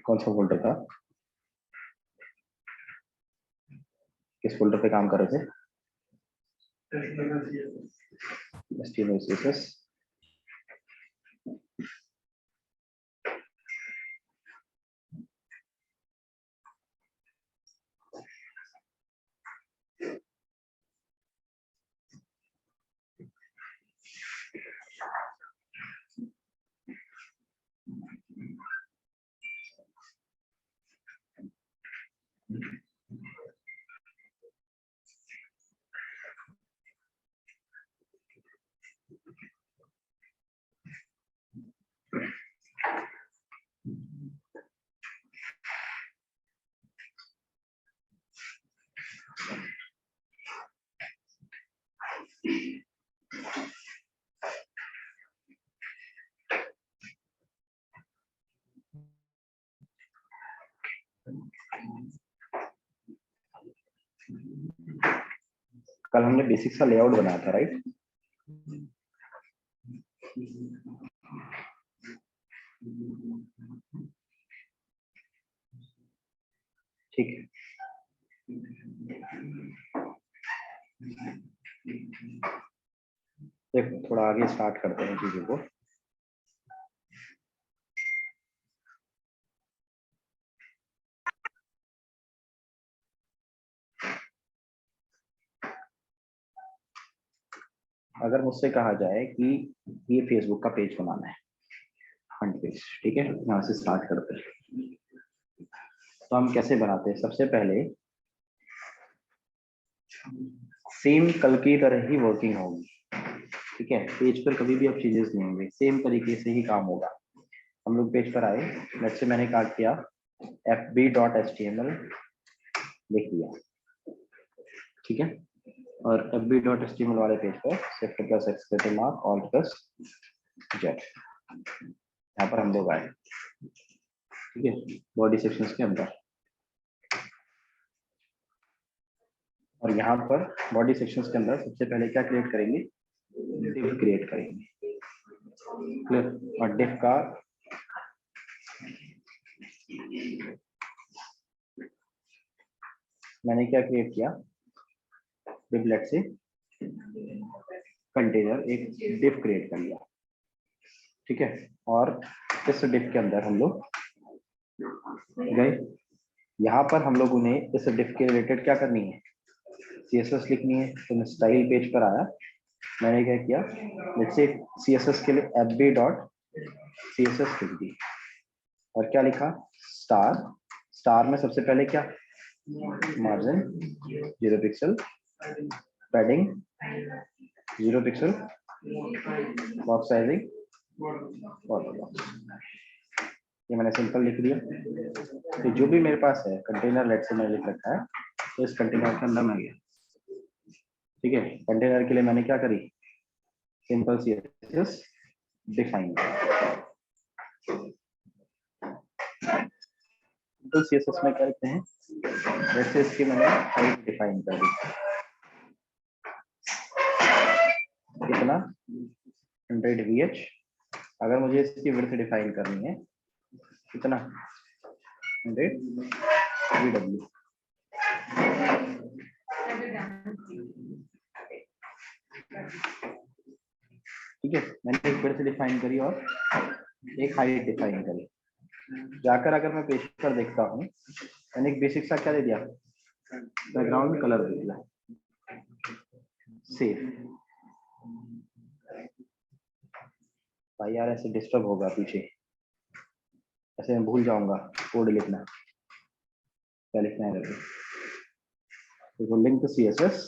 कौन सा फोल्डर था? किस फोल्डर पे काम कर रहे थे? HTML CSS। कल हमने बेसिक सा लेआउट बनाया था, राइट? ठीक है। देखो थोड़ा आगे स्टार्ट करते हैं चीजों को। अगर मुझसे कहा जाए कि ये फेसबुक का पेज बनाना है, फ्रंट पेज, ठीक है, यहाँ से स्टार्ट करते हैं। तो हम कैसे बनाते हैं? सबसे पहले सेम कल की तरह ही वर्किंग होगी, ठीक है। पेज पर कभी भी अब चेंजेस नहीं होंगे, सेम तरीके से ही काम होगा। हम लोग पेज पर आए, लेट्स से मैंने क्या किया, fb.html लिख दिया, ठीक है। और fb.html वाले पेज पर shift plus exclamation mark all plus jet, यहाँ पर हम लोग आए, ठीक है, बॉडी सेक्शंस के अंदर। और यहाँ पर बॉडी सेक्शंस के अंदर सबसे पहले क्या क्रिएट करेंगे? डिव क्रिएट करेंगे, क्लियर। और डिव का मैंने क्या क्रिएट किया, डिव लेट से कंटेनर, एक डिव क्रिएट कर लिया, ठीक है। और इस डिव के अंदर हम लोग गए, यहाँ पर हम लोगों ने इस डिव के रिलेटेड क्या करनी है, CSS लिखनी है। तो मैं स्टाइल पेज पर आया, मैंने क्या किया, लेट्स से CSS के लिए fb.css लिख दी। और क्या लिखा, स्टार, स्टार में सबसे पहले क्या, margin 0 pixel, padding 0 pixel, box sizing, ये मैंने सिंपल लिख दिया। तो जो भी मेरे पास है कंटेनर, लेट से मैंने लिख रखा है, तो इस कंटेनर के अंदर मैं गया, ठीक है। कंटेनर के लिए मैंने क्या करी, simple CSS define, simple CSS में करते हैं, जैसे इसकी मैंने हाइट डिफाइन कर दी, कितना, 100 VH। अगर मुझे इसकी विड्थ डिफाइन करनी है, कितना, 100 VW, ठीक है। मैंने एक विड्थ डिफाइन करी और एक हाइट डिफाइन करी। जाकर अगर मैं पेज पर देखता हूँ, मैंने एक बेसिक सा क्या दे दिया, बैकग्राउंड कलर दे दिया, सेव। भाई यार ऐसे डिस्टर्ब होगा पीछे, ऐसे मैं भूल जाऊंगा कोड लिखना, क्या लिखना है। देखो लिंक CSS,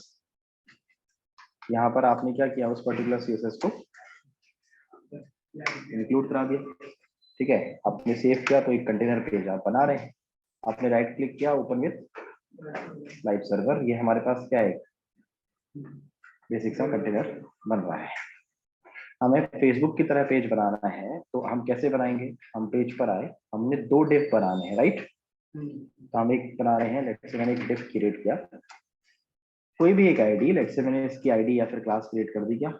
यहाँ पर आपने क्या किया, उस पर्टिकुलर CSS को इंक्लूड करा दिया, ठीक है। आपने सेव किया तो एक कंटेनर पेज आप बना रहे हैं। आपने राइट क्लिक किया, ओपन विथ लाइव सर्वर, ये हमारे पास क्या है, बेसिक सा कंटेनर बन रहा है। हमें फेसबुक की तरह पेज बनाना है, तो हम कैसे बनाएंगे, हम पेज पर आए, हमने 2 डिव बनाने हैं, राइट। तो हम एक बना रहे हैं, लेट्स से मैंने एक डिव क्रिएट किया, कोई भी एक आईडी, लेट्स से मैंने इसकी आईडी या फिर क्लास क्रिएट कर दी, क्या,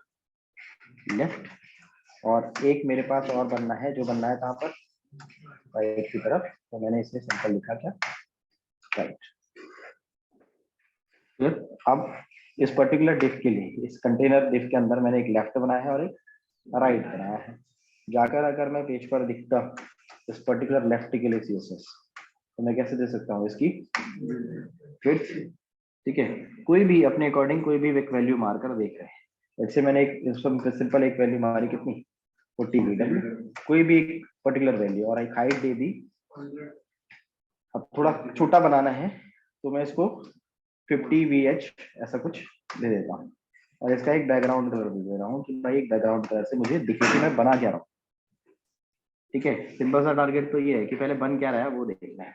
लेफ्ट। और एक मेरे पास और बनना है, जो बनना है कहाँ पर, राइट की तरफ, तो मैंने इसमें सिंपल लिखा क्या, राइट। फिर अब इस पर्टिकुलर डिफ के लिए, इस कंटेनर डिफ के अंदर मैंने एक लेफ्ट बनाया है और एक राइट बनाया है। जाकर अगर मैं पेज पर दिखता इस पर्टिकुलर लेफ्ट के लिए सीएसएस, तो मैं कैसे दे सकता हूँ इसकी फिर, ठीक है, कोई भी अपने अकॉर्डिंग कोई भी एक वैल्यू मारकर देख रहे हैं। जैसे मैंने एक सिंपल एक वैल्यू मारी कितनी, 40 मीटर, कोई भी एक पर्टिकुलर वैल्यू और एक हाइट दे दी। अब थोड़ा छोटा बनाना है तो मैं इसको 50 VH ऐसा कुछ दे देता हूँ और इसका एक बैकग्राउंड कलर दे रहा हूँ कि भाई एक बैकग्राउंड कलर से मुझे दिखे कि मैं बना क्या रहा हूँ। ठीक है, सिंपल सा टारगेट तो ये है कि पहले बन क्या रहा है वो देखना है।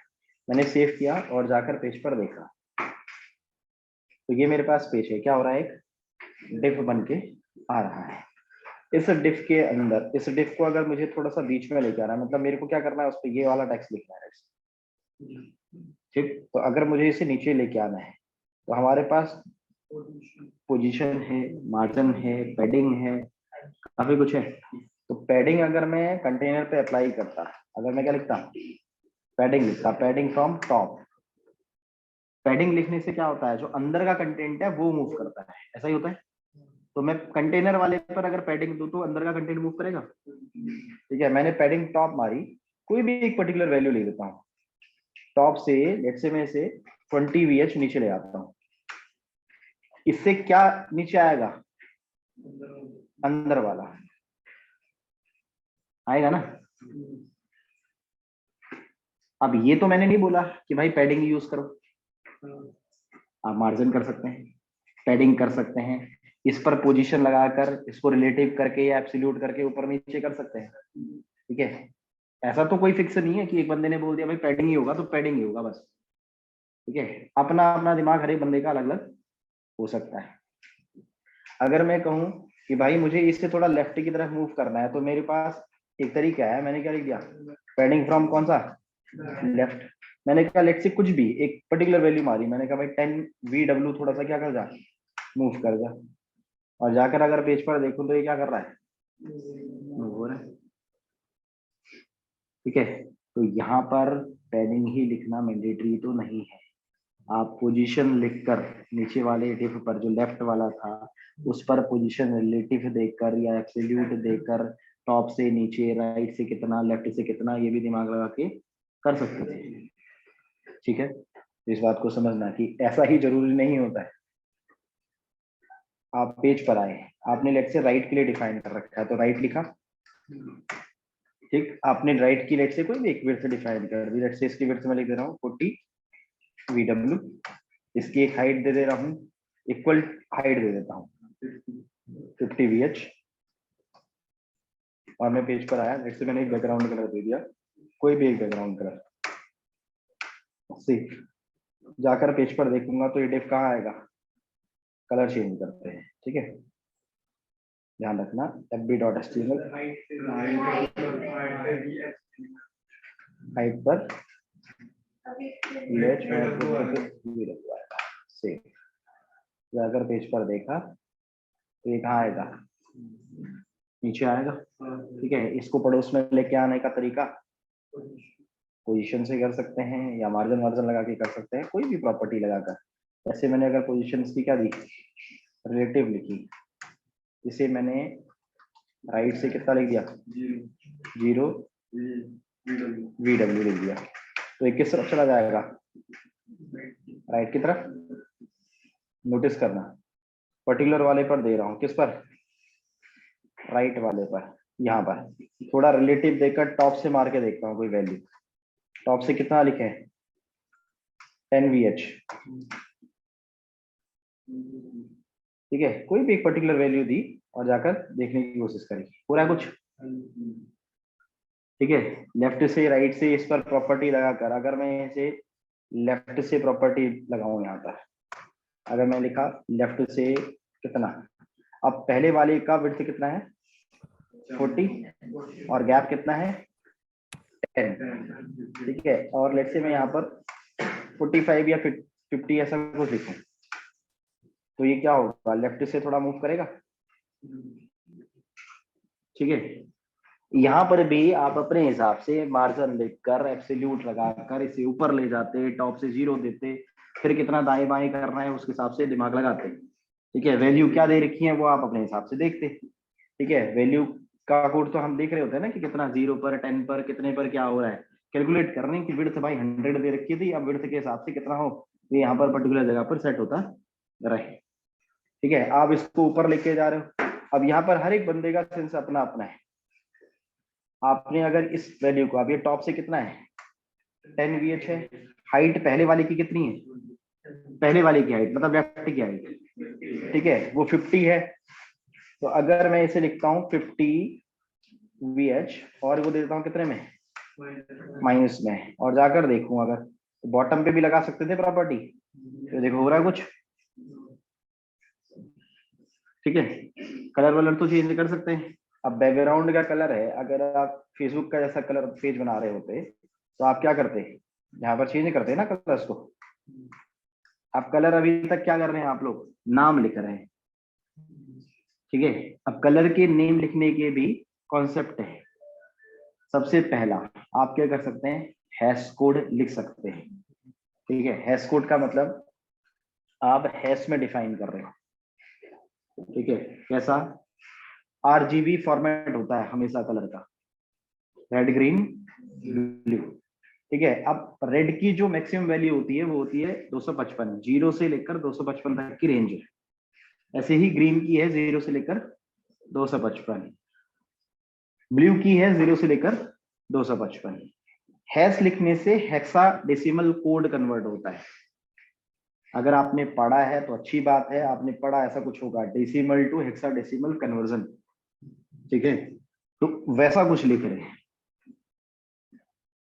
मैंने सेव किया और जाकर पेज पर देखा, तो ये मेरे पास पेज है, क्या हो रहा है, एक डिफ बन के आ रहा है। इस डिफ के अंदर, इस डिफ को अगर मुझे थोड़ा सा बीच में लेके आना है, मतलब मेरे को क्या करना है, उस पर ये वाला टेक्स्ट लिखना है। ठीक, तो अगर मुझे इसे नीचे लेके आना है तो हमारे पास पोजीशन है, मार्जिन है, पैडिंग है, काफी कुछ है। तो पैडिंग अगर मैं कंटेनर पे अप्लाई करता, अगर मैं क्या लिखता, पैडिंग लिखता, पैडिंग फ्रॉम टॉप। पैडिंग लिखने से क्या होता है, जो अंदर का कंटेंट है वो मूव करता है, ऐसा ही होता है। तो मैं कंटेनर वाले पर अगर पैडिंग दूं तो अंदर का कंटेंट मूव करेगा। ठीक है, मैंने पैडिंग टॉप मारी, कोई भी एक पर्टिकुलर वैल्यू ले लेता हूँ, टॉप से लेट्स से मैं इसे 20 VH नीचे ले आता हूँ। इससे क्या नीचे आएगा, अंदर वाला आएगा ना। अब ये तो मैंने नहीं बोला कि भाई पैडिंग यूज करो, आप मार्जिन कर सकते हैं, पैडिंग कर सकते हैं, इस पर पोजीशन लगाकर इसको रिलेटिव करके या एब्सोल्यूट करके ऊपर नीचे कर सकते हैं। ठीक है, ऐसा तो कोई फिक्स नहीं है कि एक बंदे ने बोल दिया भाई पैडिंग ही होगा तो पैडिंग ही होगा बस। ठीक है, अपना अपना दिमाग हर एक बंदे का अलग अलग हो सकता है। अगर मैं कहूँ कि भाई मुझे इससे थोड़ा लेफ्ट की तरफ मूव करना है, तो मेरे पास एक तरीका है, मैंने क्या लिख दिया, पैडिंग फ्रॉम कौन सा, लेफ्ट। मैंने कहा लेट से कुछ भी एक पर्टिकुलर वैल्यू मारी, मैंने कहा भाई 10 VW थोड़ा सा क्या कर जा, मूव कर जा, और जाकर अगर पेज पर देखूं तो ये क्या कर रहा है, मूव हो रहा है। ठीक है, तो यहाँ पर पैडिंग ही लिखना मैंडेटरी तो नहीं है। आप पोजीशन लिखकर नीचे वाले डिफ पर जो लेफ्ट वाला था उस पर पोजीशन रिलेटिव देकर या एब्सोल्यूट देकर टॉप से नीचे, राइट से कितना, लेफ्ट से कितना, ये भी दिमाग लगा के कर सकते थे। ठीक है, तो इस बात को समझना कि ऐसा ही जरूरी नहीं होता है। आप पेज पर आए, आपने लेट से राइट के लिए डिफाइन कर रखा है तो राइट लिखा। ठीक, आपने राइट की लेट से कोई भी एक विड्थ डिफाइन कर दी, लेट से इसकी विड्थ मैं लिख दे रहा हूँ 40 VW, इसकी एक हाइट दे दे रहा हूँ, इक्वल हाइट दे देता हूँ 50 VH, और मैं पेज पर आया, लेट से मैंने एक बैकग्राउंड कलर दे दिया, कोई भी एक बैकग्राउंड कलर सी, जाकर पेज पर देखूंगा तो ये डिफ कहाँ आएगा, कलर चेंज करते हैं। ठीक है, ध्यान रखना fb.html हाइट पर लेट से जाकर पेज पर देखा तो ये कहाँ आएगा, नीचे आएगा। ठीक है, इसको पड़ोस में लेके आने का तरीका पोजीशन से कर सकते हैं या मार्जिन वार्जिन लगा के कर सकते हैं, कोई भी प्रॉपर्टी लगाकर। ऐसे मैंने अगर पोजीशन की क्या दी, रिलेटिव लिखी, इसे मैंने राइट से कितना लिख दिया, 0 VW लिख दिया, तो ये किस तरफ चला जाएगा, राइट की तरफ। नोटिस करना, पर्टिकुलर वाले पर दे रहा हूँ, किस पर, राइट वाले पर। यहाँ पर थोड़ा रिलेटिव देकर टॉप से मार के देखता हूँ कोई वैल्यू, टॉप से कितना लिखे, 10 VH। ठीक है, कोई भी एक पर्टिकुलर वैल्यू दी और जाकर देखने की कोशिश करी, पूरा कुछ। ठीक है, लेफ्ट से राइट से इस पर प्रॉपर्टी लगाकर, अगर मैं इसे लेफ्ट से प्रॉपर्टी लगाऊं यहाँ पर, अगर मैं लिखा लेफ्ट से कितना, अब पहले वाले का विड्थ कितना है 40 और गैप कितना है 10। ठीक है, और लेट्स से मैं यहाँ पर 45 या 50 ऐसा कुछ लिखूं, तो ये क्या होगा, लेफ्ट से थोड़ा मूव करेगा। ठीक है, यहाँ पर भी आप अपने हिसाब से मार्जिन लिखकर एब्सोल्यूट लगाकर इसे ऊपर ले जाते, टॉप से 0 देते, फिर कितना दाएं बाएं करना है उसके हिसाब से दिमाग लगाते। ठीक है, वैल्यू क्या दे रखी है वो आप अपने हिसाब से देखते। ठीक है, वैल्यू का कोड तो हम देख रहे होते हैं ना कि कितना 0 पर 10 पर कितने पर क्या हो रहा है, कैलकुलेट कर रहे हैं कि विड्थ भाई 100 दे रखी थी, अब विड्थ के हिसाब से कितना हो ये यहाँ पर पर्टिकुलर जगह पर सेट होता रहे। ठीक है, आप इसको ऊपर लेके जा रहे हो। अब यहाँ पर हर एक बंदे का सेंस अपना अपना है। आपने अगर इस वैल्यू को, अब ये टॉप से कितना है 10 VH है, हाइट पहले वाले की कितनी है, पहले वाले की हाइट मतलब लेफ्ट की हाइट, ठीक है वो 50 है। तो अगर मैं इसे लिखता हूँ 50 VH और वो देता हूँ कितने में, माइनस में, और जाकर देखूं अगर तो बॉटम पे भी लगा सकते थे प्रॉपर्टी, तो देखो हो रहा है कुछ। ठीक है, कलर वलर तो चेंज कर सकते हैं। अब बैकग्राउंड का कलर है, अगर आप फेसबुक का जैसा कलर पेज बना रहे होते तो आप क्या करते, यहाँ पर चेंज करते हैं ना कलर्स को। आप कलर अभी तक क्या कर रहे हैं, आप लोग नाम लिख रहे हैं। ठीक है, अब कलर के नेम लिखने के भी कॉन्सेप्ट है। सबसे पहला आप क्या कर सकते हैं, हैश कोड लिख सकते हैं। ठीक है, हैश कोड का मतलब आप हैश में डिफाइन कर रहे हो। ठीक है, कैसा, RGB फॉर्मेट होता है हमेशा कलर का, रेड ग्रीन ब्लू। ठीक है, अब रेड की जो मैक्सिमम वैल्यू होती है वो होती है 255, 0 से लेकर 255 तक की रेंज है। ऐसे ही ग्रीन की है 0 से लेकर 255, ब्लू की है 0 से लेकर 255। हैश लिखने से हेक्साडेसिमल कोड कन्वर्ट होता है। अगर आपने पढ़ा है तो अच्छी बात है, आपने पढ़ा ऐसा कुछ होगा, डेसिमल टू हेक्साडेसिमल कन्वर्जन। ठीक है, तो वैसा कुछ लिख रहे हैं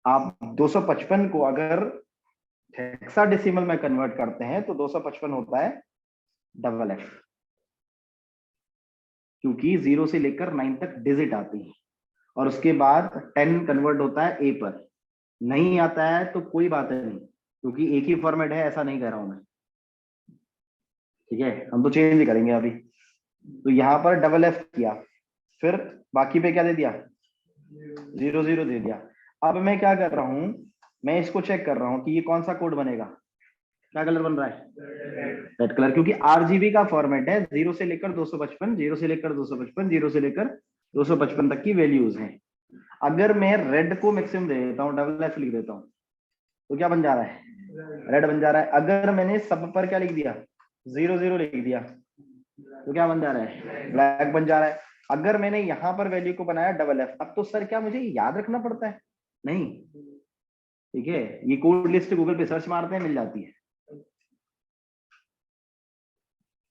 आप। 255 को अगर हेक्साडेसिमल में कन्वर्ट करते हैं तो 255 होता है डबल एफ, क्योंकि 0 से लेकर 9 तक डिजिट आती है और उसके बाद 10 कन्वर्ट होता है ए पर। नहीं आता है तो कोई बात नहीं, क्योंकि एक ही फॉर्मेट है, ऐसा नहीं कह रहा हूं मैं। ठीक है, हम तो चेंज करेंगे अभी। तो यहाँ पर डबल एफ किया, फिर बाकी पे क्या दे दिया, 00 दे दिया। अब मैं क्या कर रहा हूं, मैं इसको चेक कर रहा हूं कि ये कौन सा कोड बनेगा, क्या कलर बन रहा है, रेड कलर, क्योंकि RGB का फॉर्मेट है 0 से लेकर 255, 0 से लेकर 255, 0 से लेकर 255 तक की वैल्यूज हैं। अगर मैं रेड को मैक्सिमम दे देता हूँ, डबल एफ लिख देता हूँ, तो क्या बन जा रहा है, रेड बन जा रहा है। अगर मैंने सब पर क्या लिख दिया, 00 लिख दिया, तो क्या बन जा रहा है, ब्लैक बन जा रहा है। अगर मैंने यहाँ पर वैल्यू को बनाया डबल एफ, अब तो सर क्या मुझे याद रखना पड़ता है, नहीं। ठीक है, ये कोड लिस्ट गूगल पे सर्च मारते हैं मिल जाती है।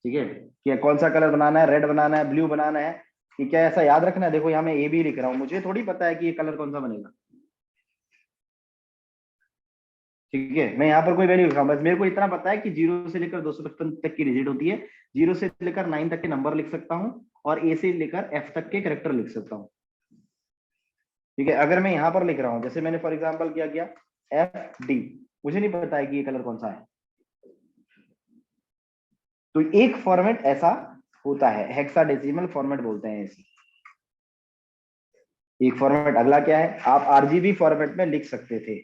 ठीक है, कि कौन सा कलर बनाना है, रेड बनाना है, ब्लू बनाना है, कि क्या ऐसा याद रखना है। देखो यहाँ मैं ए बी लिख रहा हूँ, मुझे थोड़ी पता है कि ये कलर कौन सा बनेगा। ठीक है, मैं यहाँ पर कोई वैल्यू लिखा, बस मेरे को इतना पता है कि 0 से लेकर 255 तक की डिजिट होती है, 0 से लेकर 9 तक के नंबर लिख सकता हूँ, और ए से लेकर एफ तक के कैरेक्टर लिख सकता हूँ। ठीक है, अगर मैं यहाँ पर लिख रहा हूँ, जैसे मैंने फॉर एग्जाम्पल क्या किया, FD, मुझे नहीं पता है कि ये कलर कौन सा है। तो एक फॉर्मेट ऐसा होता है, हेक्साडेसिमल फॉर्मेट बोलते हैं इसे। एक फॉर्मेट, अगला क्या है, आप RGB फॉर्मेट में लिख सकते थे,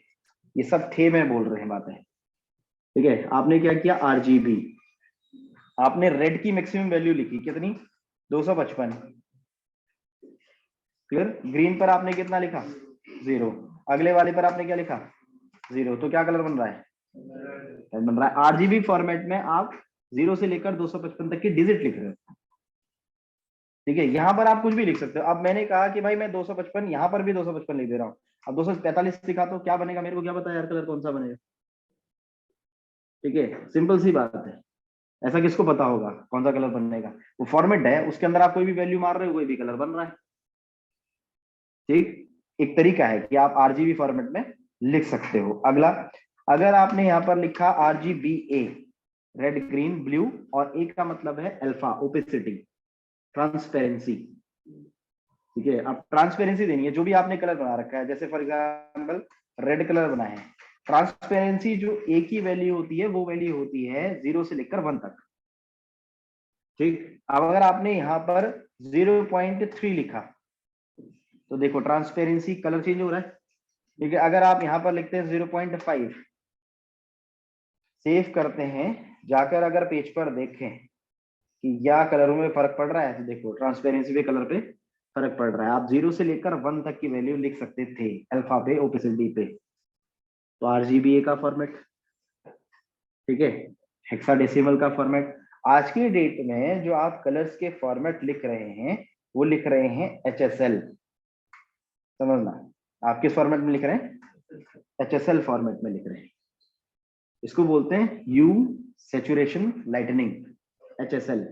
ये सब थे मैं बोल रहे हैं बातें। ठीक है, आपने क्या किया, RGB, आपने रेड की मैक्सिमम वैल्यू लिखी कितनी, 255, क्लियर। ग्रीन पर आपने कितना लिखा, 0, अगले वाले पर आपने क्या लिखा, 0, तो क्या कलर बन रहा है, रेड बन रहा है। RGB फॉर्मेट में आप 0 से लेकर 255 तक की डिजिट लिख रहे हो। ठीक है, यहाँ पर आप कुछ भी लिख सकते हो। अब मैंने कहा कि भाई मैं 255, यहाँ पर भी 255 लिख दे रहा हूँ, अब 245 लिखा तो क्या बनेगा, मेरे को क्या पता यार कलर कौन सा बनेगा। ठीक है, सिंपल सी बात है, ऐसा किसको पता होगा कौन सा कलर बनेगा, वो फॉर्मेट है, उसके अंदर आप कोई भी वैल्यू मार रहे हो, कोई भी कलर बन रहा है। ठीक, एक तरीका है कि आप RGB फॉर्मेट में लिख सकते हो। अगला, अगर आपने यहाँ पर लिखा RGBA, रेड ग्रीन ब्लू, और ए का मतलब है अल्फा, ओपेसिटी, ट्रांसपेरेंसी। ठीक है, अब ट्रांसपेरेंसी देनी है, जो भी आपने कलर बना रखा है, जैसे फॉर एग्जांपल रेड कलर बना है, ट्रांसपेरेंसी जो ए की वैल्यू होती है वो वैल्यू होती है 0 से लेकर 1 तक। ठीक, अब अगर आपने यहाँ पर 0.3 लिखा, तो देखो ट्रांसपेरेंसी कलर चेंज हो रहा है। ठीक है, अगर आप यहाँ पर लिखते हैं 0.5, सेव करते हैं, जाकर अगर पेज पर देखें कि या कलरों में फर्क पड़ रहा है, तो देखो ट्रांसपेरेंसी पे कलर पे फर्क पड़ रहा है। आप 0 से लेकर 1 तक की वैल्यू लिख सकते थे अल्फा पे, ओपेसिटी पे। तो RGBA का फॉर्मेट, ठीक है, हेक्साडेसिमल का फॉर्मेट। आज की डेट में जो आप कलर्स के फॉर्मेट लिख रहे हैं वो लिख रहे हैं HSL। समझना, आप किस फॉर्मेट में लिख रहे हैं? HSL फॉर्मेट में लिख रहे हैं। इसको बोलते हैं ह्यू सैचुरेशन लाइटनिंग, HSL,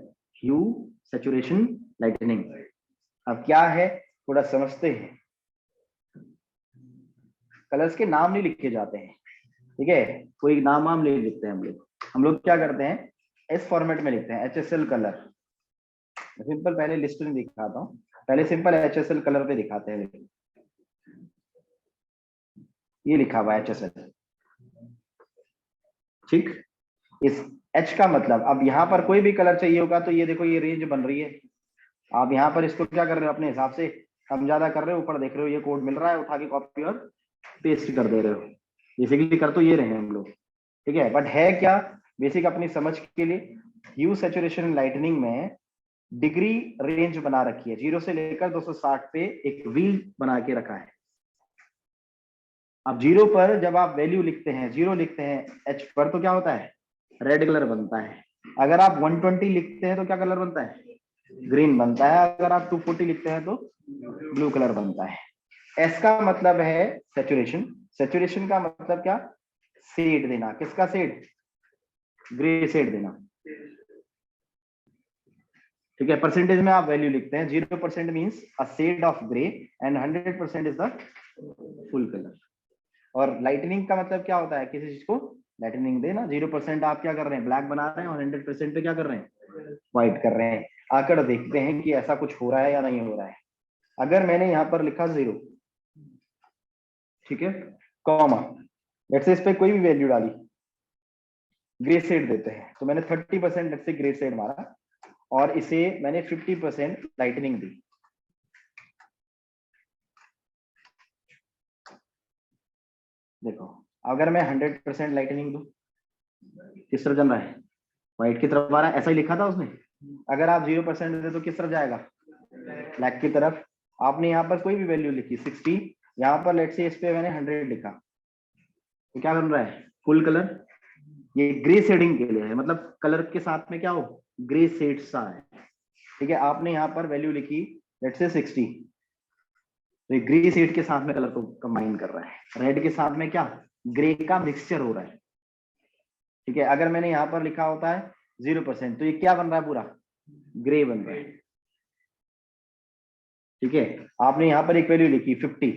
ह्यू सैचुरेशन लाइटनिंग। अब क्या है थोड़ा समझते हैं। कलर्स के नाम नहीं लिखे जाते हैं, ठीक है, कोई नाम वाम नहीं लिखते हैं हम लोग क्या करते हैं, इस फॉर्मेट में लिखते हैं HSL कलर। सिंपल पहले लिस्ट में दिखाता हूँ, पहले सिंपल HSL कलर पे दिखाते हैं। लेकिन ये लिखा हुआ है HSL, ठीक। इस H का मतलब, अब यहाँ पर कोई भी कलर चाहिए होगा तो ये देखो ये रेंज बन रही है। आप यहाँ पर इसको क्या कर रहे हो, अपने हिसाब से कम ज्यादा कर रहे हो, ऊपर देख रहे हो ये कोड मिल रहा है, उठा के कॉपी और पेस्ट कर दे रहे हो। बेसिकली कर तो ये रहे हैं हम लोग, ठीक है, बट है क्या बेसिक अपनी समझ के लिए, ह्यू सैचुरेशन लाइटनिंग में डिग्री रेंज बना रखी है, 0 से लेकर 260 पे एक व्हील बना के रखा है। अब 0 पर जब आप वैल्यू लिखते हैं, 0 लिखते हैं H पर, तो क्या होता है, रेड कलर बनता है। अगर आप 120 लिखते हैं तो क्या कलर बनता है, ग्रीन बनता है। अगर आप 240 लिखते हैं तो ब्लू कलर बनता है। S का मतलब है सैचुरेशन, सैचुरेशन का मतलब क्या, शेड देना। किसका शेड, ग्रे शेड देना, ठीक है। परसेंटेज में आप वैल्यू लिखते हैं, 0% means a shade of grey and 100% is the full colour. और लाइटनिंग का मतलब क्या होता है, किसी चीज को लाइटनिंग देना। 0% आप क्या कर रहे हैं, ब्लैक बना रहे हैं, और 100% पे क्या कर रहे हैं, व्हाइट कर रहे हैं। आकर देखते हैं कि ऐसा कुछ हो रहा है या नहीं हो रहा है। अगर मैंने यहाँ पर लिखा 0, ठीक है, कॉमा, लेट्स से इस पे कोई भी वैल्यू डाली, ग्रे शेड देते हैं, तो मैंने 30% लेट्स से ग्रे शेड मारा और इसे मैंने 50% लाइटनिंग दी। देखो अगर मैं 100% लाइटनिंग दूं, किस तरफ जम रहा है, व्हाइट की तरफ आ रहा है, ऐसा ही लिखा था उसने। अगर आप 0% दे तो किस तरफ जाएगा, ब्लैक की तरफ। आपने यहाँ पर कोई भी वैल्यू लिखी 60, यहाँ पर लेट्स से इस पे मैंने 100 लिखा, तो क्या बन रहा है, फुल कलर। ये ग्रे शेडिंग के लिए है, मतलब कलर के साथ में क्या हो, ग्रे शेड सा है, ठीक है। आपने यहाँ पर वैल्यू लिखी लेट्स से 60, तो ये ग्रे शेड के साथ में कलर को कंबाइन कर रहा है, रेड के साथ में क्या, ग्रे का मिक्सचर हो रहा है, ठीक है। अगर मैंने यहाँ पर लिखा होता है 0%, तो ये क्या बन रहा है, पूरा ग्रे बन रहा है, ठीक है। आपने यहाँ पर एक वैल्यू लिखी 50,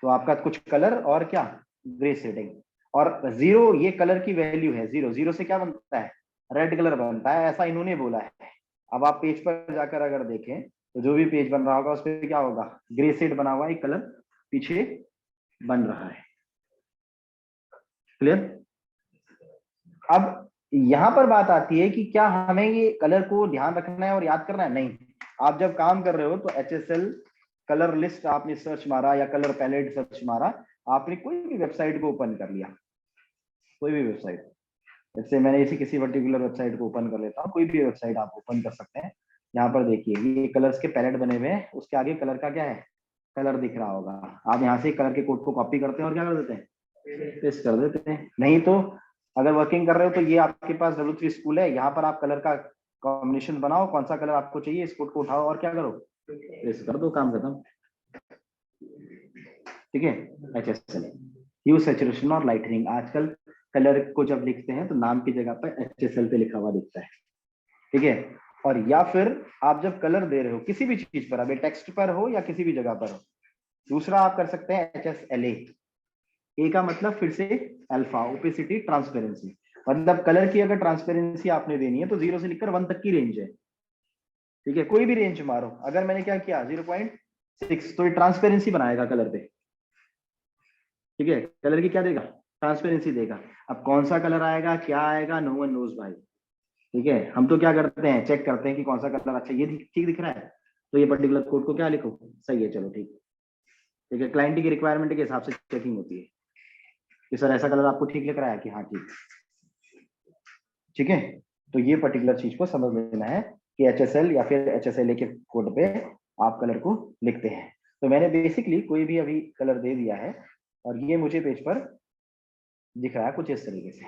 तो आपका कुछ कलर और क्या, ग्रे शेडिंग। और 0 ये कलर की वैल्यू है, 0 0 से क्या बनता है, रेड कलर बनता है, ऐसा इन्होंने बोला है। अब आप पेज पर जाकर अगर देखें तो जो भी पेज बन रहा होगा उस पर क्या होगा, ग्रे शेड बना हुआ एक कलर पीछे बन रहा है। क्लियर। अब यहाँ पर बात आती है कि क्या हमें ये कलर को ध्यान रखना है और याद करना है, नहीं। आप जब काम कर रहे हो तो HSL कलर लिस्ट आपने सर्च मारा या कलर पैलेट सर्च मारा, आपने कोई भी वेबसाइट को ओपन कर लिया, कोई भी वेबसाइट, जैसे मैंने इसी किसी पर्टिकुलर वेबसाइट को ओपन कर लेता हूँ, कोई भी वेबसाइट आप ओपन कर सकते हैं। यहाँ पर देखिए ये कलर्स के पैलेट बने हुए हैं, उसके आगे कलर का क्या है, कलर दिख रहा होगा। आप यहाँ से कलर के कोड को कॉपी करते हैं और क्या कर देते हैं, पेस्ट कर देते हैं। नहीं तो अगर वर्किंग कर रहे हो तो ये आपके पास W3 स्कूल है, यहाँ पर आप कलर का कॉम्बिनेशन बनाओ, कौन सा कलर आपको चाहिए, इस कोड को उठाओ और क्या करो, पेस्ट कर दो, काम खत्म, ठीक है। HSL, ह्यू सैचुरेशन और लाइटनिंग। आजकल कलर को जब लिखते हैं तो नाम की जगह पर HSL पे लिखा हुआ दिखता है, ठीक है। और या फिर आप जब कलर दे रहे हो किसी भी चीज पर, अभी टेक्स्ट पर हो या किसी भी जगह पर हो, दूसरा आप कर सकते हैं HSLA। ए का मतलब फिर से अल्फा, ओपेसिटी, ट्रांसपेरेंसी। मतलब कलर की अगर ट्रांसपेरेंसी आपने देनी है तो 0 से लेकर 1 तक की रेंज है, ठीक है। कोई भी रेंज मारो, अगर मैंने क्या किया 0.6, तो ये ट्रांसपेरेंसी बनाएगा कलर पे, ठीक है। कलर की क्या देगा, ट्रांसपेरेंसी देगा। अब कौन सा कलर आएगा, क्या आएगा, नो वन नोज भाई, ठीक है। हम तो क्या करते हैं, चेक करते हैं कि कौन सा कलर अच्छा, ये ठीक दिख रहा है तो ये पर्टिकुलर कोड को क्या लिखो, सही है, चलो ठीक। ठीक है, क्लाइंट की रिक्वायरमेंट के हिसाब से चेकिंग होती है कि सर ऐसा कलर आपको ठीक लग रहा है कि हाँ ठीक है। तो ये पर्टिकुलर चीज को समझ लेना है कि HSL या फिर HSLA के कोड पे आप कलर को लिखते हैं। तो मैंने बेसिकली कोई भी अभी कलर दे दिया है और ये मुझे पेज पर दिख रहा है कुछ इस तरीके से।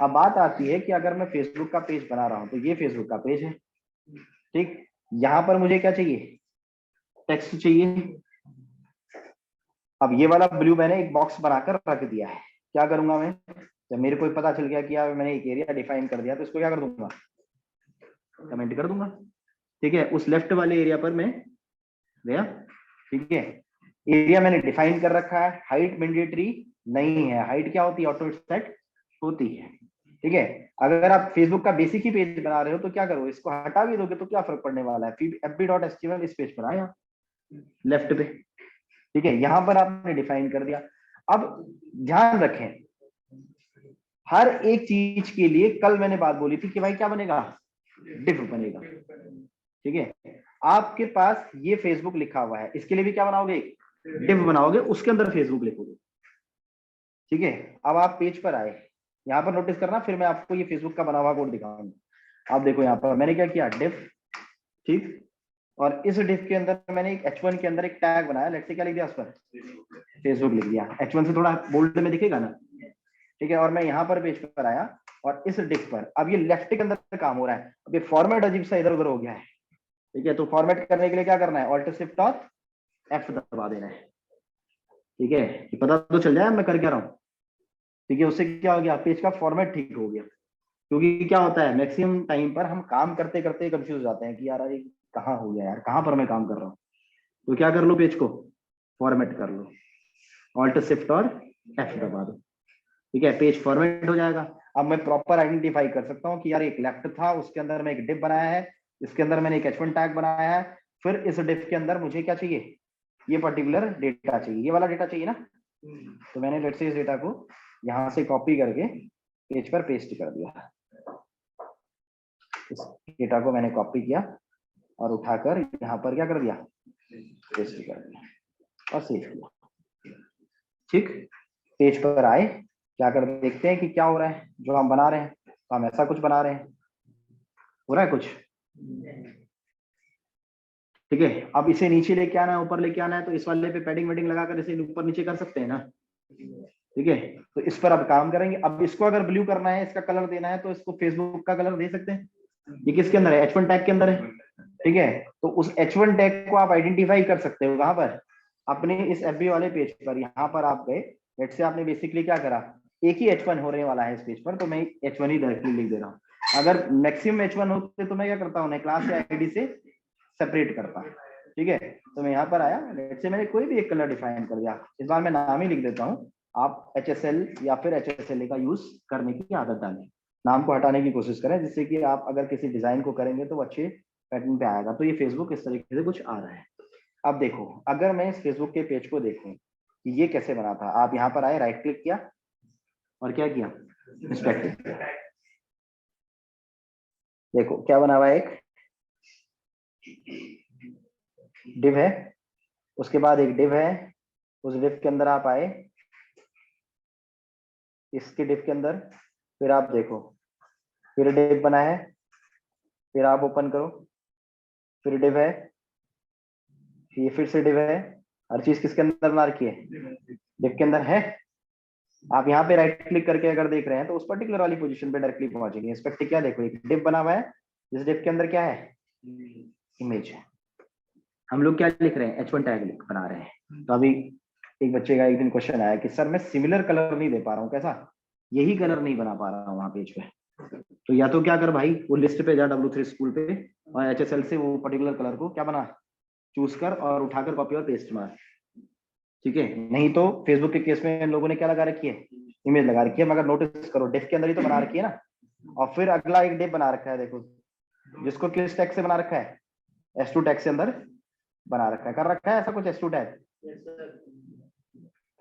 अब बात आती है कि अगर मैं फेसबुक का पेज बना रहा हूं तो ये फेसबुक का पेज है, ठीक। यहां पर मुझे क्या चाहिए, टेक्स्ट चाहिए। अब ये वाला ब्लू मैंने एक बॉक्स बनाकर रख दिया है। क्या करूंगा मैं, जब मेरे को पता चल गया कि यार मैंने एक एरिया डिफाइन कर दिया तो इसको क्या कर दूंगा, कमेंट कर दूंगा। ठीक है, उस लेफ्ट वाले एरिया पर मैं गया। ठीक है, एरिया मैंने डिफाइन कर रखा है। हाइट मैंडेटरी नहीं है, हाइट क्या होती है, ऑटो सेट होती है। ठीक है, अगर आप फेसबुक का बेसिक ही पेज बना रहे हो तो क्या करो, इसको हटा भी दोगे तो क्या फर्क पड़ने वाला है, fb.html इस पेज पर आया लेफ्ट पे। ठीक है, यहां पर आपने डिफाइन कर दिया। अब ध्यान रखें, हर एक चीज के लिए कल मैंने बात बोली थी कि भाई क्या बनेगा, डिफ बनेगा। ठीक है, आपके पास ये फेसबुक लिखा हुआ है, इसके लिए भी क्या बनाओगे, डिव बनाओगे, उसके अंदर फेसबुक लिखोगे। ठीक है, अब आप पेज पर आए, यहाँ पर नोटिस करना, फिर मैं आपको ये फेसबुक का बना हुआ कोड दिखाऊंगा। आप देखो यहाँ पर मैंने क्या किया, डिव, ठीक। और इस डिव के अंदर मैंने एक h1 के अंदर एक टैग बनाया, लेट्स से क्या लिख दिया उस पर, फेसबुक लिख दिया। h1 से थोड़ा बोल्ड में दिखेगा ना। ठीक है, और मैं यहाँ पर पेज पर आया और इस डिव पर अब ये लेफ्ट के अंदर काम हो रहा है। अब ये फॉर्मेट अजीब सा इधर उधर हो गया है। ठीक है, तो फॉर्मेट करने के लिए क्या करना है, ऑल्ट शिफ्ट और F दबा देना है। ठीक है, पता तो चल जाए मैं कर क्या रहा हूँ। ठीक है, उससे क्या हो गया, पेज का फॉर्मेट ठीक हो गया। क्योंकि क्या होता है, मैक्सिमम टाइम पर हम काम करते करते कंफ्यूज हो जाते हैं कि यार ये कहाँ हो गया यार, कहाँ पर मैं काम कर रहा हूँ। तो क्या कर लो, पेज को फॉर्मेट कर लो, ऑल्ट शिफ्ट और F दबा दो। ठीक है, पेज फॉर्मेट हो जाएगा। अब मैं प्रॉपर आइडेंटिफाई कर सकता हूँ कि यार एक लेफ्ट था, उसके अंदर मैं एक डिव बनाया है, इसके अंदर मैंने एक h1 टैग बनाया है, फिर इस डिव के अंदर मुझे क्या चाहिए, ये पर्टिकुलर डेटा चाहिए, ये वाला डेटा चाहिए ना। तो मैंने लेट्स से इस डेटा को यहाँ से कॉपी करके पेज पर पेस्ट कर दिया। इस डेटा को मैंने कॉपी किया और उठाकर यहाँ पर क्या कर दिया, पेस्ट कर दिया और सेव किया। ठीक, पेज पर आए, क्या कर देखते हैं कि क्या हो रहा है जो हम बना रहे हैं। तो हम ऐसा कुछ बना रहे हैं, हो रहा है कुछ। ठीक है, अब इसे नीचे लेके आना है, ऊपर लेके आना है, तो इस वाले पे पैडिंग वेडिंग लगाकर इसे ऊपर नीचे कर सकते हैं ना। ठीक है, तो इस पर अब काम करेंगे। अब इसको अगर ब्लू करना है, इसका कलर देना है, तो इसको फेसबुक का कलर दे सकते हैं। ये किसके अंदर है, h1 टैग के अंदर है। ठीक है, तो उस h1 टैग को आप आइडेंटिफाई कर सकते हो कहां पर, अपने इस FB वाले पेज पर। यहाँ पर आप गए, लेट्स से आपने बेसिकली क्या करा, एक ही h1 होने वाला है इस पेज पर, तो मैं h1 ही डायरेक्टली लिख दे रहा हूँ। अगर मैक्सिमम h1 होते तो मैं क्या करता हूँ, क्लास या ID से सेपरेट करता। ठीक है, तो मैं यहाँ पर आया, लेट्स से मैंने कोई भी एक कलर डिफाइन कर दिया, इस बार मैं नाम ही लिख देता हूँ। आप HSL या फिर HSLA का यूज करने की आदत डालें, नाम को हटाने की कोशिश करें, जिससे कि आप अगर किसी डिजाइन को करेंगे तो अच्छे पैटर्न पे आएगा। तो ये फेसबुक इस तरीके से कुछ आ रहा है। अब देखो, अगर मैं इस फेसबुक के पेज को देखूं कि ये कैसे बना था, आप यहाँ पर आए, राइट क्लिक किया और क्या किया, इंस्पेक्ट किया। देखो क्या बना हुआ है, एक डिव है, उसके बाद एक डिव है, उस डिव के अंदर आप आए, इसके डिव के अंदर फिर आप देखो, फिर डिव बना है, फिर आप ओपन करो, फिर डिव है, ये फिर से डिव है। हर चीज किसके अंदर बना रखी है, डिव के अंदर है। आप यहाँ पे राइट क्लिक करके अगर देख रहे हैं तो उस पर्टिकुलर वाली पोजीशन पे डायरेक्टली पहुंचेंगे। इंस्पेक्ट क्या, देखो एक डिव बना हुआ है, इस डिव के अंदर क्या है, इमेज है। हम लोग क्या लिख रहे हैं, h1 टैग बना रहे हैं। तो अभी एक बच्चे का एक दिन क्वेश्चन आया कि सर मैं सिमिलर कलर नहीं दे पा रहा हूँ, कैसा, यही कलर नहीं बना पा रहा हूँ वहाँ पेज पे। तो या तो क्या कर भाई, वो लिस्ट पे जा W3 स्कूल पे और HSL से वो पर्टिकुलर कलर को क्या बना, चूज कर और उठाकर कॉपी और पेस्ट मार। ठीक है, नहीं तो फेसबुक के केस में इन लोगों ने क्या लगा रखी है, इमेज लगा रखी है, मगर नोटिस करो डिव के अंदर ही तो बना रखी है ना। और फिर अगला एक डिव बना रखा है, देखो जिसको किस टैग से बना रखा है, S2 टैग से अंदर बना रखा है, कर रखा है ऐसा कुछ S2 टैग।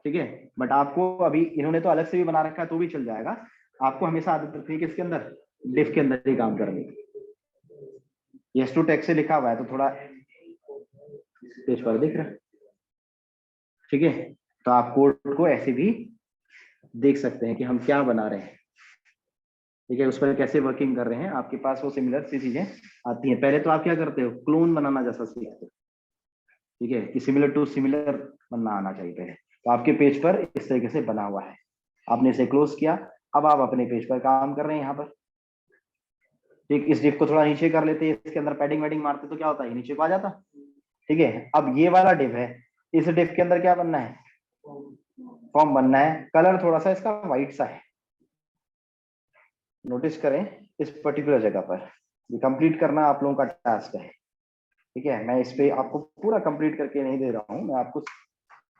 ठीक है, बट आपको अभी इन्होंने तो अलग से भी बना रखा है तो भी चल जाएगा। आपको हमेशा आदत रखनी है किसके अंदर, डिव के अंदर ही काम करने की। S2 टैग से लिखा हुआ है तो थोड़ा पेज पर दिख रहा है। ठीक है, तो आप कोड को ऐसे भी देख सकते हैं कि हम क्या बना रहे हैं, ठीक है, उस पर कैसे वर्किंग कर रहे हैं, आपके पास वो सिमिलर सी चीजें आती हैं। पहले तो आप क्या करते हो, क्लोन बनाना जैसा सीखते हो, ठीक है, कि सिमिलर टू सिमिलर बनना आना चाहिए पहले। तो आपके पेज पर इस तरीके से बना हुआ है, आपने इसे क्लोज किया, अब आप अपने पेज पर काम कर रहे हैं यहाँ पर। ठीक, इस डिप को थोड़ा नीचे कर लेते हैं, इसके अंदर पैडिंग वेडिंग मारते तो क्या होता है, नीचे को आ जाता। ठीक है, अब ये वाला डिप है, इस डिप के अंदर क्या बनना है, फॉर्म बनना है। कलर थोड़ा सा इसका व्हाइट सा है, नोटिस करें इस पर्टिकुलर जगह पर। ये कंप्लीट करना आप लोगों का टास्क है, ठीक है। मैं इस पे आपको पूरा कंप्लीट करके नहीं दे रहा हूँ, मैं आपको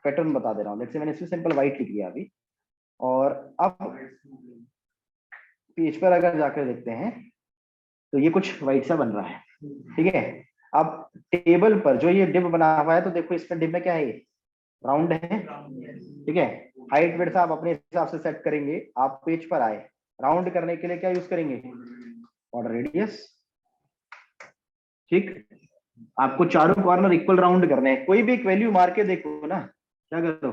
पैटर्न बता दे रहा हूँ। जैसे मैंने इसमें सिंपल व्हाइट लिख दिया अभी, और अब पेज पर अगर जाकर देखते हैं तो ये कुछ व्हाइट सा बन रहा है, ठीक है। अब टेबल पर जो ये डिप बना हुआ है, तो देखो इसमें डिप में क्या है, ये राउंड है, ठीक है। हाइट विड्थ आप अपने हिसाब से सेट करेंगे। आप पेज पर आए, राउंड करने के लिए क्या यूज करेंगे, बॉर्डर रेडियस, ठीक। आपको चारों कॉर्नर इक्वल राउंड करने हैं, कोई भी एक वैल्यू मार के देखो ना, क्या करो,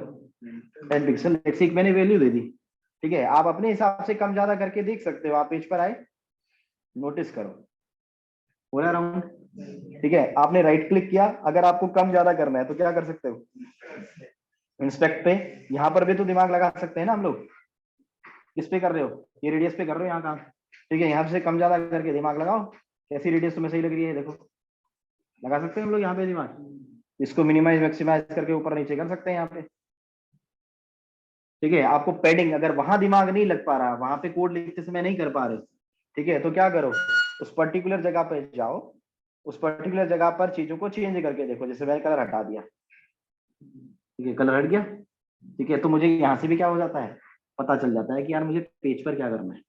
10 पिक्सल, एक मैंने वैल्यू दे दी, ठीक है। आप अपने हिसाब से कम ज्यादा करके देख सकते हो। आप पेज पर आए, नोटिस करो, पूरा राउंड, ठीक है। आपने राइट क्लिक किया, अगर आपको कम ज्यादा करना है तो क्या कर सकते हो, इंस्पेक्ट पे, यहाँ पर भी तो दिमाग लगा सकते हैं ना हम लोग। किस पे कर रहे हो, ये रेडियस पे कर रहे हो यहाँ काम, ठीक है। यहाँ से कम ज्यादा करके दिमाग लगाओ, कैसी रेडियस तुम्हें सही लग रही है, देखो लगा सकते हैं हम लोग यहाँ पे दिमाग। इसको मिनिमाइज मैक्सिमाइज करके ऊपर नीचे कर सकते हैं यहाँ पे, ठीक है। आपको पैडिंग, अगर वहां दिमाग नहीं लग पा रहा, वहां पे कोड लिखते समय नहीं कर पा रहे, ठीक है, तो क्या करो, उस पर्टिकुलर जगह पे जाओ, उस पर्टिकुलर जगह पर चीजों को चेंज करके देखो। जैसे मैंने कलर हटा दिया, ठीक है, कलर हट गया, ठीक है। तो मुझे यहाँ से भी क्या हो जाता है, पता चल जाता है कि यार मुझे पेज पर क्या करना है।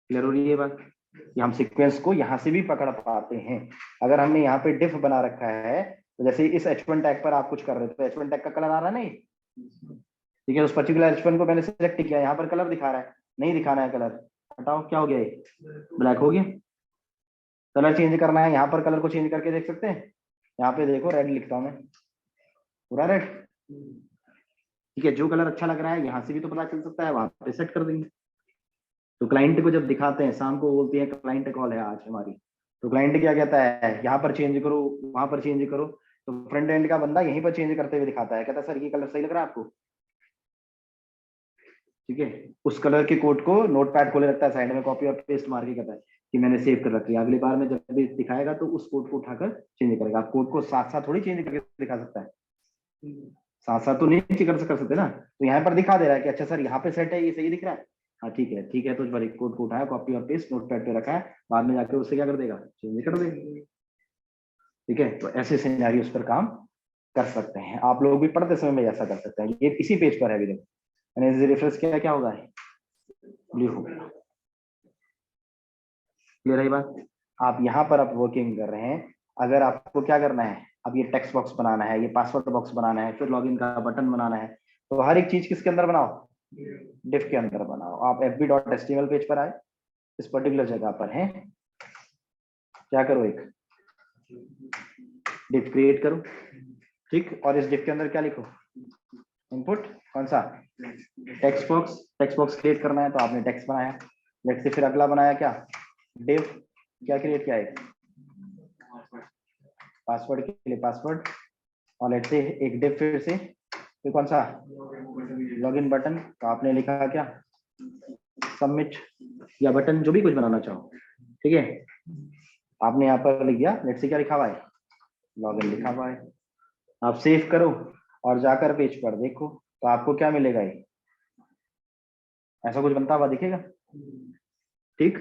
क्लियर हो रही है ये बात, कि हम सीक्वेंस को यहाँ से भी पकड़ पाते हैं। अगर हमने यहाँ पे डिफ बना रखा है, तो जैसे इस H1 टैग पर आप कुछ कर रहे थे, तो H1 टैग का कलर आ रहा है नहीं, ठीक है। उस पर्टिकुलर H1 को मैंने सिलेक्ट किया, यहाँ पर कलर दिखा रहा है, नहीं दिखाना है कलर, हटाओ, क्या हो गया, ये ब्लैक हो गया। कलर चेंज करना है, यहाँ पर कलर को चेंज करके देख सकते हैं। यहाँ पे देखो रेड लिखता हूँ मैं, पूरा रेड, ठीक है। जो कलर अच्छा लग रहा है यहाँ से भी तो पता चल सकता है, वहां पे सेट कर देंगे। तो क्लाइंट को जब दिखाते हैं, शाम को बोलती है क्लाइंट कॉल है आज हमारी, तो क्लाइंट क्या कहता है, यहाँ पर चेंज करो, वहां पर चेंज करो, तो फ्रंट एंड का बंदा यहीं पर चेंज करते हुए दिखाता है, कहता है सर ये कलर सही लग रहा है आपको, ठीक है। उस कलर के कोड को नोट पैड खोले रखता है साइड में, कॉपी और पेस्ट मार के कहता है कि मैंने सेव कर रखी है, अगली बार में जब भी दिखाएगा तो उस कोड को उठाकर चेंज करेगा। आप कोड को साथ साथ थोड़ी चेंज करके दिखा सकता है, साथ साथ तो नहीं कर सकते ना। तो यहाँ पर दिखा दे रहा है कि अच्छा सर यहाँ पे सेट है, ये सही दिख रहा है, हाँ ठीक है, ठीक है। तो इस कोड को उठाया, कॉपी और पेस्ट नोट पैड पे रखा है, बाद में जाकर उससे क्या कर देगा, चेंज कर देगा, ठीक है। तो ऐसे सिनेरियोस पर काम कर सकते हैं, आप लोग भी पढ़ते समय में ऐसा कर सकते हैं। ये इसी पेज पर है, अभी देखो मैंने रिफ्रेश किया, क्या होगा, ब्लू हो गया। क्लियर है ये बात। आप यहाँ पर आप वर्किंग कर रहे हैं, अगर आपको क्या करना है, अब ये टेक्स्ट बॉक्स बनाना है, ये पासवर्ड बॉक्स बनाना है, फिर लॉगिन का बटन बनाना है, तो हर एक चीज किसके अंदर बनाओ, डिफ के अंदर बनाओ। आप fb.html पेज पर आए, इस पर्टिकुलर जगह पर है, क्या करो, एक डिफ क्रिएट करो, ठीक। और इस डिफ के अंदर क्या लिखो, इनपुट, कौन सा, text box. Text box create करना है तो आपने टेक्स्ट बनाया, लेट्स से फिर अगला बनाया क्या, डिव, क्या क्रिएट किया है, पासवर्ड के लिए पासवर्ड, और लेट्स से एक डिव फिर से, फिर कौन सा, लॉगिन बटन, तो आपने लिखा क्या, सबमिट, या बटन जो भी कुछ बनाना चाहो, ठीक है। आपने यहाँ पर लिख दिया, लेट्स से क्या लिखा हुआ है, लॉगिन लिखा हुआ है। आप सेव करो और जाकर पेज पर देखो, तो आपको क्या मिलेगा, ये ऐसा कुछ बनता हुआ दिखेगा, ठीक।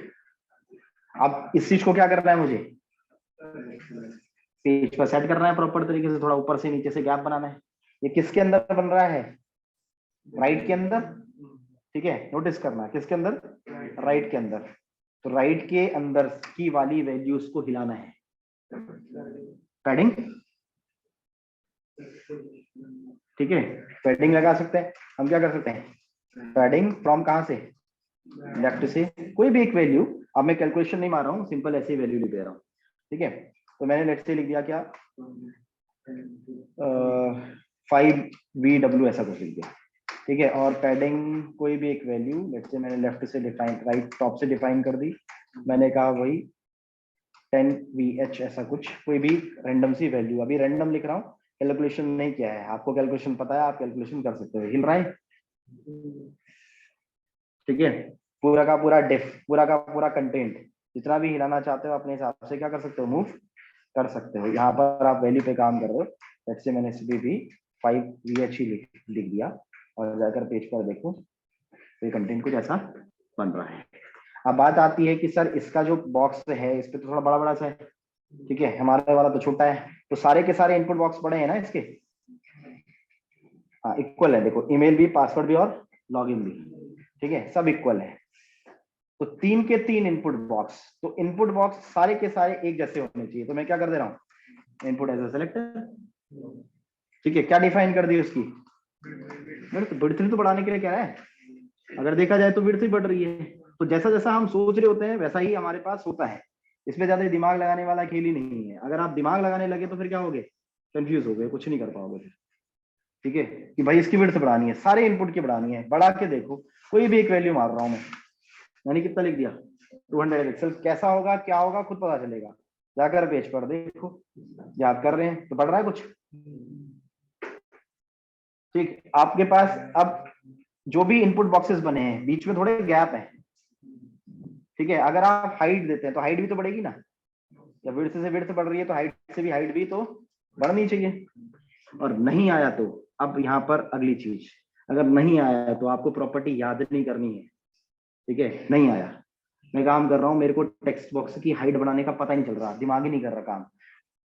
अब इस चीज को क्या करना है मुझे, पेज पर सेट करना है प्रॉपर तरीके से, थोड़ा ऊपर से नीचे से गैप बनाना है। ये किसके अंदर बन रहा है, राइट के अंदर, ठीक है। नोटिस करना किसके अंदर, राइट के अंदर। तो राइट के अंदर की वाली वैल्यूज को हिलाना है, पैडिंग, ठीक है। पैडिंग लगा सकते हैं, हम क्या कर सकते हैं, पैडिंग फ्रॉम कहां से, लेफ्ट से, कोई भी एक वैल्यू। अब मैं कैलकुलेशन नहीं मार रहा हूँ, सिंपल ऐसी वैल्यू लिख दे रहा हूँ, ठीक है। तो मैंने लेट्स से लिख दिया क्या, 5VW ऐसा कुछ लिख दिया, ठीक है। और पैडिंग कोई भी एक वैल्यू, लेट्स से मैंने लेफ्ट से डिफाइन, राइट टॉप से डिफाइन कर दी, मैंने कहा वही 10VH ऐसा कुछ, कोई भी रैंडम सी वैल्यू, अभी रैंडम लिख रहा हूँ, कैलकुलेशन नहीं किया है, आपको कैलकुलेशन पता है, आप कैलकुलेशन कर सकते हो। हिल रहा है, ठीक है। पूरा का पूरा डिफ, पूरा का पूरा कंटेंट, जितना भी हिलाना चाहते हो अपने हिसाब से क्या कर सकते हो, मूव कर सकते हो। यहाँ पर आप वैल्यू पे काम कर रहे हो, लेट्स से मैंने इसमें भी 5VH ही लिख दिया, और जाकर पेज पर देखो तो ये कंटेंट कुछ ऐसा बन रहा है। अब बात आती है कि सर इसका जो बॉक्स है इस पे तो थोड़ा बड़ा बड़ा सा है, ठीक है, हमारे वाला तो छोटा है, तो सारे के सारे इनपुट बॉक्स बड़े हैं ना इसके, हाँ इक्वल है, देखो ईमेल भी, पासवर्ड भी और लॉगिन भी, ठीक है, सब इक्वल है। तो 3 के 3 इनपुट बॉक्स, तो इनपुट बॉक्स सारे के सारे एक जैसे होने चाहिए, तो मैं क्या कर दे रहा हूँ, इनपुट एज अ सेलेक्टर, ठीक है। क्या डिफाइन कर दी उसकी, मेरे तो विड्थ तो बढ़ाने के लिए क्या है, अगर देखा जाए तो विड्थ ही बढ़ रही है, तो जैसा जैसा हम सोच रहे होते हैं वैसा ही हमारे पास होता है, इसमें ज्यादा दिमाग लगाने वाला खेल ही नहीं है। अगर आप दिमाग लगाने लगे तो फिर क्या होगे, कंफ्यूज हो गए, कुछ नहीं कर पाओगे फिर, ठीक है। कि भाई इसकी विड्थ बढ़ानी है, सारे इनपुट की बढ़ानी है, बढ़ा के देखो, कोई भी एक वैल्यू मार रहा हूं मैंने कितना लिख दिया 200 पिक्सल, कैसा होगा क्या होगा खुद पता चलेगा, जाकर पेज पर देखो, याद कर रहे हैं तो बढ़ रहा है कुछ, ठीक। आपके पास अब जो भी इनपुट बॉक्सेस बने हैं बीच में थोड़े गैप है, ठीक है। अगर आप हाइट देते हैं तो हाइट भी तो बढ़ेगी ना, या विड्थ से विड्थ बढ़ रही है तो हाइट से भी हाइट भी तो बढ़नी चाहिए, और नहीं आया तो अब यहाँ पर अगली चीज, अगर नहीं आया तो आपको प्रॉपर्टी याद नहीं करनी है, ठीक है। नहीं आया, मैं काम कर रहा हूँ, मेरे को टेक्स्ट बॉक्स की हाइट बढ़ाने का पता नहीं चल रहा, दिमाग ही नहीं कर रहा काम,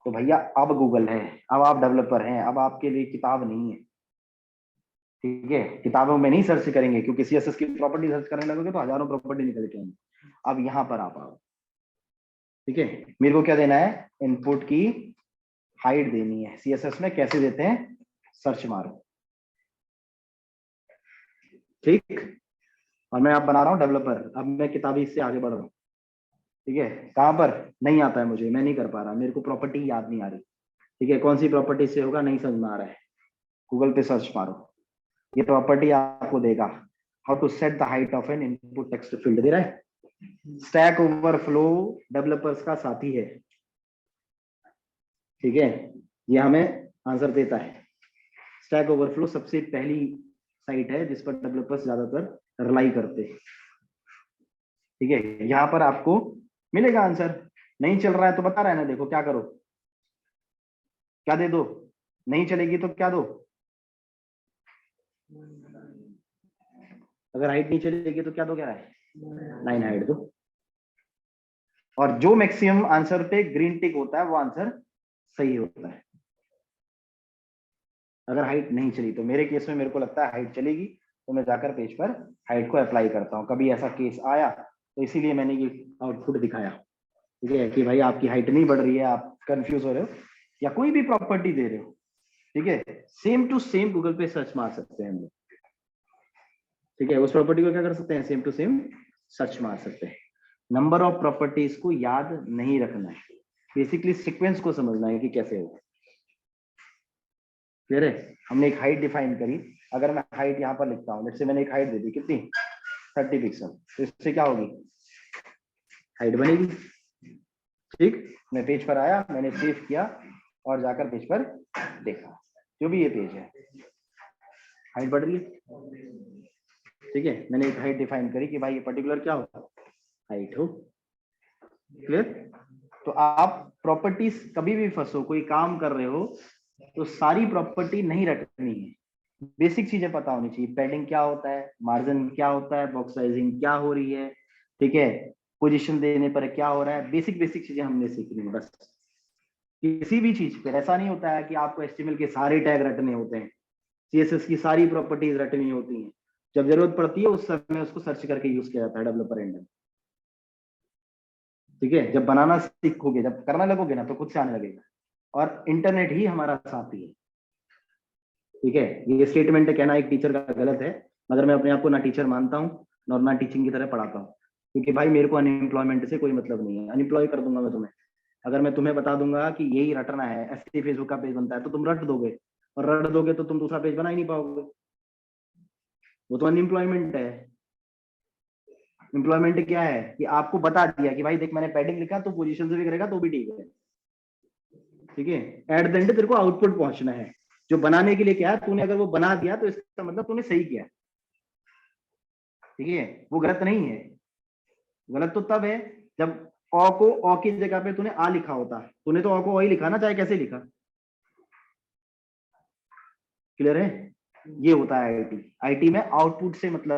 तो भैया अब गूगल है, अब आप डेवलपर हैं, अब आपके लिए किताब नहीं है, ठीक है। किताबों में नहीं सर्च करेंगे, क्योंकि सीएसएस की प्रॉपर्टी सर्च करने लगोगे तो हजारों प्रॉपर्टी निकल के आएंगे। अब यहाँ पर आप आओ, ठीक है, मेरे को क्या देना है, इनपुट की हाइट देनी है, सीएसएस में कैसे देते हैं, सर्च मारो, ठीक। और मैं आप बना रहा हूँ डेवलपर, अब मैं किताबी से आगे बढ़ रहा हूँ, ठीक है। कहाँ पर नहीं आता है मुझे, मैं नहीं कर पा रहा, मेरे को प्रॉपर्टी याद नहीं आ रही, ठीक है। कौन सी प्रॉपर्टी से होगा नहीं समझ में आ रहा है, गूगल पे सर्च मारो, ये प्रॉपर्टी आपको देगा, how to set the height of an input text field, दे रहा है। स्टैक ओवरफ्लो डेवलपर्स का साथी है, ठीक है, ये हमें आंसर देता है। स्टैक ओवरफ्लो सबसे पहली साइट है जिस पर डेवलपर्स ज्यादातर रिलाई करते हैं, ठीक है। यहाँ पर आपको मिलेगा आंसर, नहीं चल रहा है तो बता रहा है ना, देखो क्या करो, क्या दे दो, नहीं चलेगी तो क्या दो, अगर हाइट नहीं चलेगी तो क्या दो, क्या है 9 हाइट दो, और जो मैक्सिमम आंसर पे ग्रीन टिक होता है वो आंसर सही होता है। अगर हाइट नहीं चली तो मेरे केस में मेरे को लगता है हाइट चलेगी, तो मैं जाकर पेज पर हाइट को अप्लाई करता हूँ, कभी ऐसा केस आया तो इसीलिए मैंने ये आउटपुट दिखाया, ठीक है, कि भाई आपकी हाइट नहीं बढ़ रही है, आप कंफ्यूज हो रहे हो, या कोई भी प्रॉपर्टी दे रहे हो, ठीक है, सेम टू सेम गूगल पे सर्च मार सकते हैं हम लोग, ठीक है। उस प्रॉपर्टी को क्या कर सकते हैं, सेम टू सेम सर्च मार सकते हैं। नंबर ऑफ प्रॉपर्टीज को याद नहीं रखना है, बेसिकली सीक्वेंस को समझना है कि कैसे होगा, क्लियर है। हमने एक हाइट डिफाइन करी, अगर मैं हाइट यहाँ पर लिखता हूँ, जैसे मैंने एक हाइट दे दी कितनी 30 पिक्सल, तो इससे क्या होगी, हाइट बनेगी, ठीक। मैं पेज पर आया, मैंने सेव किया और जाकर पेज पर देखा, जो भी ये पेज है हाइट बढ़ रही है, ठीक है। मैंने एक हाइट डिफाइन करी कि भाई ये पर्टिकुलर क्या हो, हाइट हो, क्लियर। तो आप प्रॉपर्टीज कभी भी फंसो, कोई काम कर रहे हो तो सारी प्रॉपर्टी नहीं रखनी है, बेसिक चीजें पता होनी चाहिए, पैडिंग क्या होता है, मार्जिन क्या होता है, बॉक्स साइजिंग क्या हो रही है, ठीक है, पोजीशन देने पर क्या हो रहा है, बेसिक बेसिक चीजें हमने सीखनी है बस। किसी भी चीज पर ऐसा नहीं होता है कि आपको एचटीएमएल के सारे टैग रटने होते हैं, सीएसएस की सारी प्रॉपर्टीज रटनी होती हैं, जब जरूरत पड़ती है उस समय उसको सर्च करके यूज किया जाता है डेवलपर एंड में, ठीक है। जब बनाना सीखोगे, जब करना लगोगे ना तो खुद से आने लगेगा, और इंटरनेट ही हमारा साथी है, ठीक है। ये स्टेटमेंट कहना एक टीचर का गलत है, मगर मैं अपने आप को ना टीचर मानता हूँ और ना टीचिंग की तरह पढ़ाता हूँ, क्योंकि भाई मेरे को अनएम्प्लॉयमेंट से कोई मतलब नहीं है, अनएम्प्लॉय कर दूंगा मैं तुम्हें, अगर मैं तुम्हें बता दूंगा कि यही रटना है, ऐसे फेसबुक का पेज बनता है, तो तुम रट दोगे, और रट दोगे तो तुम दूसरा पेज बना ही नहीं पाओगे। वो तो अनएम्प्लॉयमेंट है। एम्प्लॉयमेंट क्या है कि आपको बता दिया कि भाई देख मैंने पैडिंग लिखा, तो पोजीशन से भी करेगा तो भी ठीक है। ठीक है, एट द एंड तेरे को आउटपुट पहुंचना है। जो बनाने के लिए क्या है, तूने अगर वो बना दिया तो इसका मतलब तूने सही किया। ठीक है, वो गलत नहीं है। गलत तो तब है जब अ को अ की जगह पे तूने आ लिखा होता। तूने तो अ को अ ही लिखा ना, चाहे कैसे लिखा। क्लियर है? ये होता है आईटी। आईटी में आउटपुट से मतलब